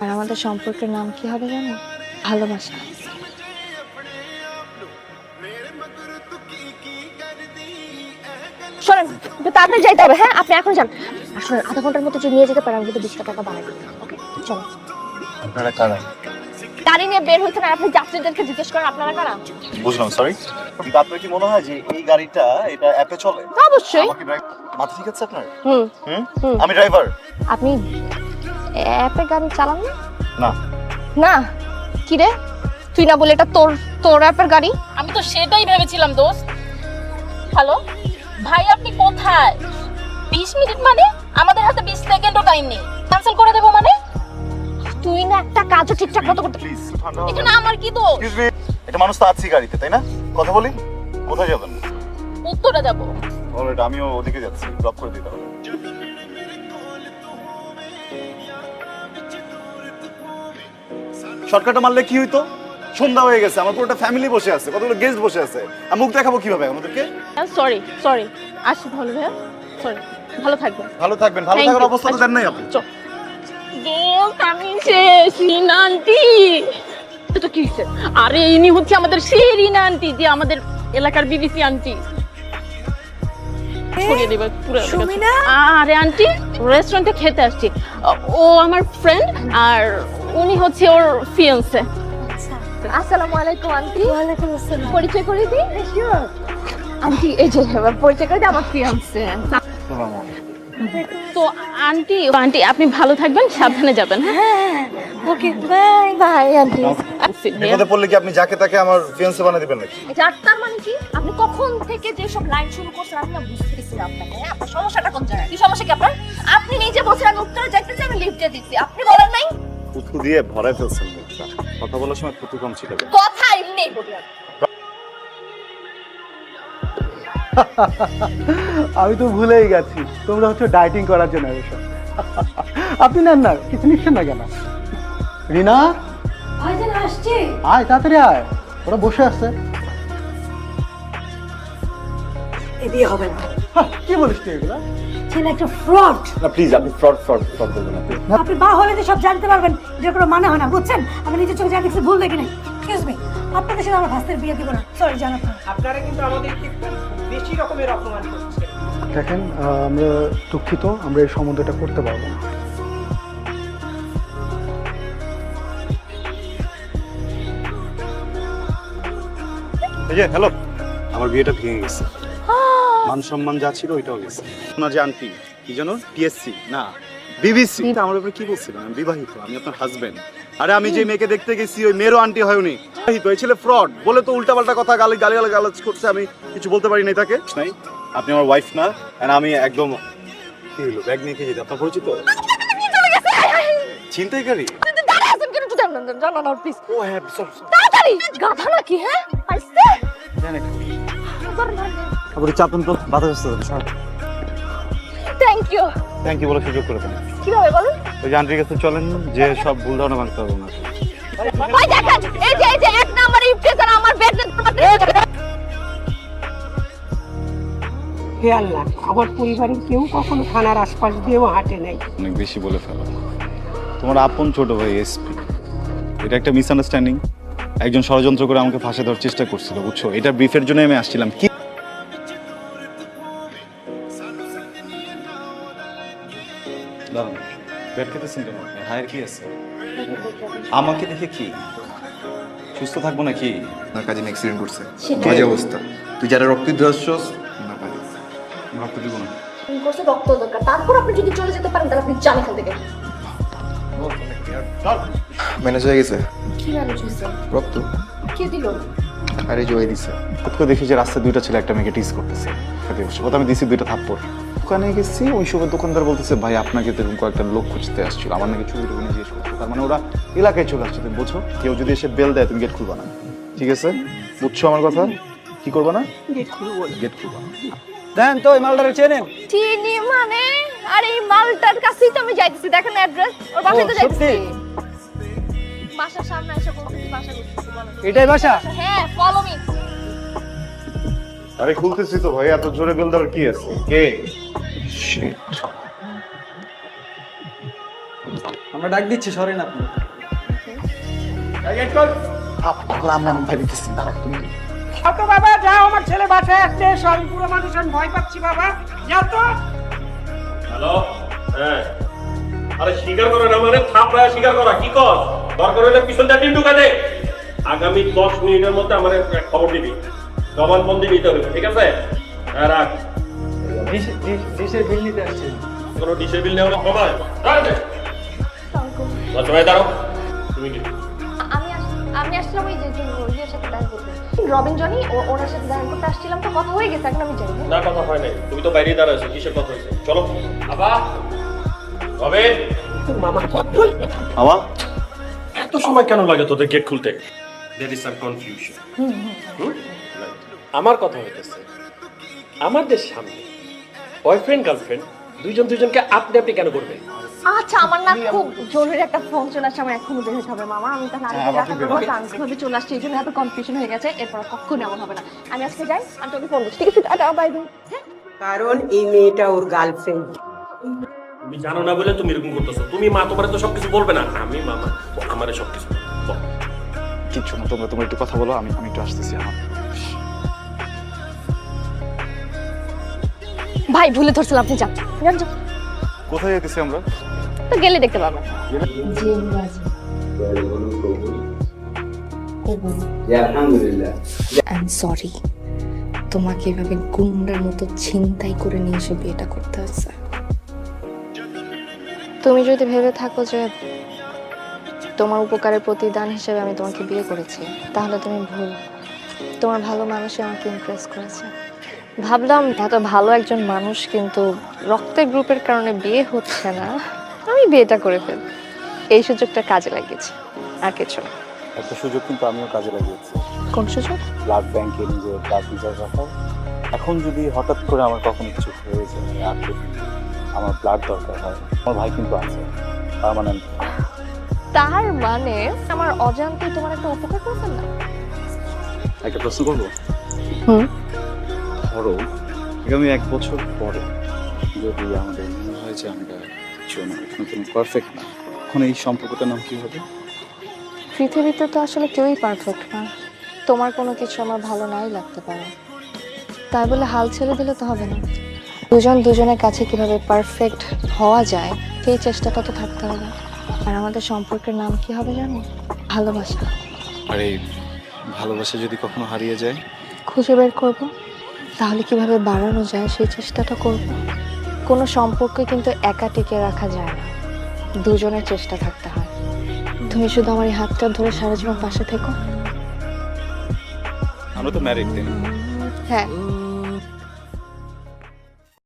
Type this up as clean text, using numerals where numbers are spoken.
আর আমাদের সম্পর্কের নাম কি হবে জানো? ভালোবাসা। শোনেন, একটু তাড়াতাড়ি যাইতে হবে। হ্যাঁ, আপনি এখন যান। আর শোনেন, আধা ঘন্টার মতো যদি নিয়ে যেতে পারেন, আমি কিন্তু 20 টাকা বাড়াই দিই। ওকে, চলো। আপনারা কারা? গাড়ি নিয়ে বের হইতে না, আপনি যাত্রীদেরকে জিজ্ঞেস করেন আপনারা কারা। বুঝলাম, সরি। কিন্তু আপনার কি মনে হয় যে এই গাড়িটা এটা অ্যাপে চলে? অবশ্যই। আমাকে মাথা ঠিক আছে আপনার? হুম। আমি ড্রাইভার। আপনি অ্যাপে গাড়ি চালান না? না। না? কি রে, তুই না বলে এটা তোর তোর অ্যাপের গাড়ি? আমি তো সেটাই ভেবেছিলাম দোস্ত। হ্যালো ভাই, আপনি কোথায়? 20 মিনিট মানে? আমাদের হাতে 20 সেকেন্ডও টাইম নেই। ক্যান্সেল করে দেবো মানে? তুই না একটা কাজও ঠিকঠাক মতো করতে। প্লিজ ঠান্ডা হও। এখানে আমার কি দোষ? এক্সকিউজ মি, এটা মানুষ তো আছে গাড়িতে, তাই না? কথা বলি। কোথায় যাবেন? উত্তরে যাবো। অলরাইট, আমিও ওদিকে যাচ্ছি, ড্রপ করে দিতে হবে। শর্টকাটে মারলে কি হইতো? সন্ধ্যা হয়ে গেছে, আমার পুরোটা ফ্যামিলি বসে আছে, কতগুলো গেস্ট বসে আছে। আমি মুখ দেখাবো কিভাবে আমাদেরকে? সরি সরি, আসি তাহলে ভাইয়া। সরি, ভালো থাকবেন। ভালো থাকবেন, ভালো Thank থাকার you. অবস্থা তো দেন নাই আপনি। দোস্ত, আমি শেষ। রিনা আন্টি, এটা কি হয়েছে? আরে ইনি হচ্ছে আমাদের সেই রিনা আন্টি, যে আমাদের এলাকার বিবিসি আন্টি। ছড়িয়ে দেবে পুরো এলাকা। আরে আন্টি, রেস্টুরেন্টে খেতে আসছি। ও আমার ফ্রেন্ড, আর উনি হচ্ছে ওর ফিয়ান্সে। আসসালামু আলাইকুম আন্টি। ওয়ালাইকুম আসসালাম। পরিচয় করে দিই? শিওর। আন্টি, এই যে পরিচয় করে দিই, আমার ফিয়ান্সে। তো আন্টি আন্টি আপনি ভালো থাকবেন, সাবধানে যাবেন। হ্যাঁ, ওকে, বাই বাই আন্টি। বিপদে পড়লে কি আপনি যাকে তাকে আমার ফিয়ান্সে বানিয়ে দিবেন নাকি? যাত্রার মানে কি? আপনি কখন থেকে যে সব লাইন শুরু করছেন আমি না বুঝতেছি না আপনাকে। হ্যাঁ, আপনার সমস্যাটা কোন জায়গায়? কি সমস্যা কি আপনার? আপনি নিজে বলছেন আমি উত্তরে যাইতেছি, আমি লিফটে দিচ্ছি, আপনি বলেন নাই? থুতু দিয়ে ভরাই ফেলছেন মুখটা। কথা বলার সময় থুতু কম ছিল। কথা এমনি বললাম। আমি তো ভুলেই গেছি তোমরা হচ্ছে ডায়েটিং করার জন্য এসব। আপনি নেন না, কিছু নিচ্ছেন না কেন? রিনা, আয় তাড়াতাড়ি আয়, ওরা বসে আছে। এ বিয়ে হবে না। কি বলিস তুই এগুলা? ছেলে একটা ফ্রড। না প্লিজ, আপনি ফ্রড ফ্রড ফ্রড বলবেন না please। আপনি বা হলে তো সব জানতে পারবেন, এটার কোনো মানে হয় না, বুঝছেন? আমি নিজের চোখে যা দেখছি ভুল দেখি নাই। এক্সকিউজ মি, আপনাদের সাথে আমার ভাস্তের বিয়ে দিব না। সরি জানাব না। আপনারা কিন্তু আমাদেরকে একটু বেশি রকমের অপমান করছেন। দেখেন, আমরা দুঃখিত, আমরা এই সম্বন্ধটা করতে পারবো না। এই যে হ্যালো, আমার বিয়েটা ভেঙে গেছে। মান সম্মান যা ছিল ওইটাও গেছে। না যে আন্টি কি জানো, টিএসসি না বিবিসি, আমার উপরে কি বলছিলেন? আমি বিবাহিত, আমি আপনার হাজবেন্ড। আরে আমি যে মেয়েকে দেখতে গেছি ওই মেয়েরও আন্টি হয়নি, বিবাহিত। এই ছেলে ফ্রড বলে তো উল্টাপাল্টা কথা গালাজ করছে, আমি কিছু বলতে পারি নাই তাকে। নাই, আপনি আমার ওয়াইফ না, আর আমি একদম কি হলো ব্যাগ নিয়ে খেয়ে যেতে আপনার পরিচিত ছিনতাইকারী। দাঁড়া আছেন কেন? একটু জানা না প্লিজ। ও হ্যাঁ, সরি তাড়াতাড়ি। গাধা নাকি? হ্যাঁ, পাইছে। আপনি চাপেন তো, বাধা আসতে থ্যাংক ইউ। থ্যাংক ইউ বলে সুযোগ করে দেন। কিভাবে বলুন? ওই যে আন্টির কাছে চলেন, যে সব ভুল ধারণা ভাঙতে হবে না। ওই দেখেন, এই যে এক নাম্বার ইফতেজার আমার বেডে। হে আল্লাহ, আমার পরিবারের কেউ কখনো থানার আশপাশ দিয়েও হাঁটে নাই। অনেক বেশি বলে ফেলা। তোমার আপন ছোট ভাই এসপি, এটা একটা মিসআন্ডারস্ট্যান্ডিং। একজন ষড়যন্ত্র করে আমাকে ফাঁসে দেওয়ার চেষ্টা করছিল, বুঝছো? এটা ব্রিফের জন্য আমি আসছিলাম। কি দাঁড়ান, ব্যাট খেতেছেন কেন? হায়ের কি আছে? আমাকে দেখে কি সুস্থ থাকবো নাকি? আপনার কাজে অ্যাক্সিডেন্ট করছে, বাজে অবস্থা। তুই যারা রক্ত দিতে আসছস না পারি, রক্ত দিব না। কোর্সে রক্ত দরকার, তারপর আপনি যদি চলে যেতে পারেন তাহলে আপনি যান এখান থেকে। ম্যানেজ হয়ে গেছে কি ম্যানেজ হয়েছে? রক্ত কে দিল? আরে জয় দিছে। তো দেখি যে রাস্তায় দুইটা ছেলে একটা মেয়েকে টিজ করতেছে। ওটা আমি দিছি দুইটা থাপ্পড়। দোকানে গেছি, ওই সময় দোকানদার বলতেছে ভাই আপনাকে তো এরকম কয়েকটা লোক খুঁজতে আসছিল, আমার নাকি ছবি টবি জিজ্ঞেস করছে। তার মানে ওরা এলাকায় চলে আসছে। তুমি বোঝো, কেউ যদি এসে বেল দেয় তুমি গেট খুলবা না, ঠিক আছে? বুঝছো আমার কথা? কি করবা না? গেট খুলবো না। গেট খুলবা না। দেন তো এই মালটারে চেনেন? চিনি মানে? আর এই মালটার কাছেই তো আমি যাইতেছি, দেখেন অ্যাড্রেস, ওর বাসায় তো যাইতেছি। বাসার সামনে এসে বলতেছি বাসা করতেছি, বলেন। এটাই বাসা? হ্যাঁ, ফলো মি। আরে খুলতেছি তো ভাই, এত জোরে বেল দেওয়ার কি আছে? কে? শিট। আমরা ডাক দিচ্ছি, সরেন আপনি। ছোট বাবা যাও, আমার ছেলে বাসায় আসছে, সব পুরো মানুষ আমি ভয় পাচ্ছি বাবা, যাও তো। হ্যালো, হ্যাঁ, আরে স্বীকার করে না মানে থাপড়ায় স্বীকার করা, কি কর দরকার হলে পিছন দিয়ে টিম ঢুকা দে। আগামী 10 মিনিটের মধ্যে আমার খবর দিবি, জবানবন্দি দিতে হবে, ঠিক আছে? হ্যাঁ, রাখ। ডিশের বিল নিতে আসছে। কোনো ডিশের বিল নেওয়া সময় ভাই দাঁড়াও, তুমি কি আমি আসলাম ওই যে ইয়ের সাথে দেখা করতে, রবিন জনি ওনার সাথে দেখা করতে আসছিলাম, তো কথা হয়ে গেছে, এখন আমি যাই। না কথা হয় নাই, তুমি তো বাইরে দাঁড়াইছো, কিসের কথা হয়েছে? চলো আবা হবে মামা এত সময় কেন লাগে তোদের গেট খুলতে? There is some confusion. আমার কথা হইতেছে আমাদের সামনে বয়ফ্রেন্ড গার্লফ্রেন্ড দুইজনকে আপনি আপনি কেন করবে? আচ্ছা, আমার না খুব জরুরি একটা ফোন চলে আসছে, আমার এখনই বের হতে হবে মামা। আমি তাহলে আরেকটা দেখা করবো, ট্রান্সফারে চলে আসছে, এই জন্য এত কনফিউশন হয়ে গেছে। এরপর কখনো এমন হবে না। আমি আজকে যাই, আমি তোকে ফোন করছি, ঠিক আছে? Tata, bye bye. কারণ এই মেয়েটা ওর গার্লফ্রেন্ড। তুমি জানো না বলে তুমি এরকম করতেছো। তুমি মা, তোমার তো সবকিছু বলবে না, আমি মামা, ও আমারে সবকিছু বল। কিচ্ছু না, তোমরা একটু কথা বলো, আমি একটু আসতেছি। ভাই ভুলে ধরছিলাম, আপনি যান যান যান। কোথায় যেতেছি আমরা? তো গেলে দেখতে পাবেন। আই এম সরি, তোমাকে এভাবে গুন্ডার মতো ছিনতাই করে নিয়ে এসে বিয়েটা করতে হচ্ছে। তুমি যদি ভেবে থাকো যে তোমার উপকারের প্রতিদান হিসেবে আমি তোমাকে বিয়ে করেছি, তাহলে তুমি ভুল। তোমার ভালো মানুষই আমাকে ইমপ্রেস করেছে। ভাবলাম এত ভালো একজন মানুষ কিন্তু রক্তের গ্রুপের কারণে বিয়ে হচ্ছে না, আমি বিয়েটা করে ফেলব। এই সুযোগটা কাজে লাগিয়েছি, আর কিছু না। একটা সুযোগ কিন্তু আমিও কাজে লাগিয়েছি। কোন সুযোগ? ব্লাড ব্যাংকে নিজের ব্লাড রিজার্ভ রাখা। এখন যদি হঠাৎ করে আমার কখনো কিছু হয়ে যায়, আর যদি আমার ব্লাড দরকার হয়, আমার ভাই কিন্তু আছে পার্মানেন্ট। তার মানে আমার অজান্তে তোমার একটা উপকার করছেন না? একটা প্রশ্ন করবো? হুম। ধরো আগামী 1 বছর পরে যদি আমাদের মনে হয় যে আমরা নতুন পারফেক্ট না, এখন এই সম্পর্কটার নাম কি হবে? পৃথিবীতে তো আসলে কেউই পারফেক্ট না। তোমার কোনো কিছু আমার ভালো নাই লাগতে পারে, তাই বলে হাল ছেড়ে দিলে তো হবে না। দুজন দুজনের কাছে কিভাবে পারফেক্ট হওয়া যায় সেই চেষ্টাটা তো থাকতে হবে। আর আমাদের সম্পর্কের নাম কি হবে জানো? ভালোবাসা। আর এই ভালোবাসা যদি কখনো হারিয়ে যায়? খুঁজে বের করব, তাহলে কিভাবে বাড়ানো যায় সেই চেষ্টাটা করব। কোনো সম্পর্কে কিন্তু একা টিকে রাখা যায় না, দুজনের চেষ্টা থাকতে হয়। তুমি শুধু আমার এই হাতটা ধরে সারা জীবন পাশে থেকো। আমরা তো ম্যারিড, তাই না? হ্যাঁ,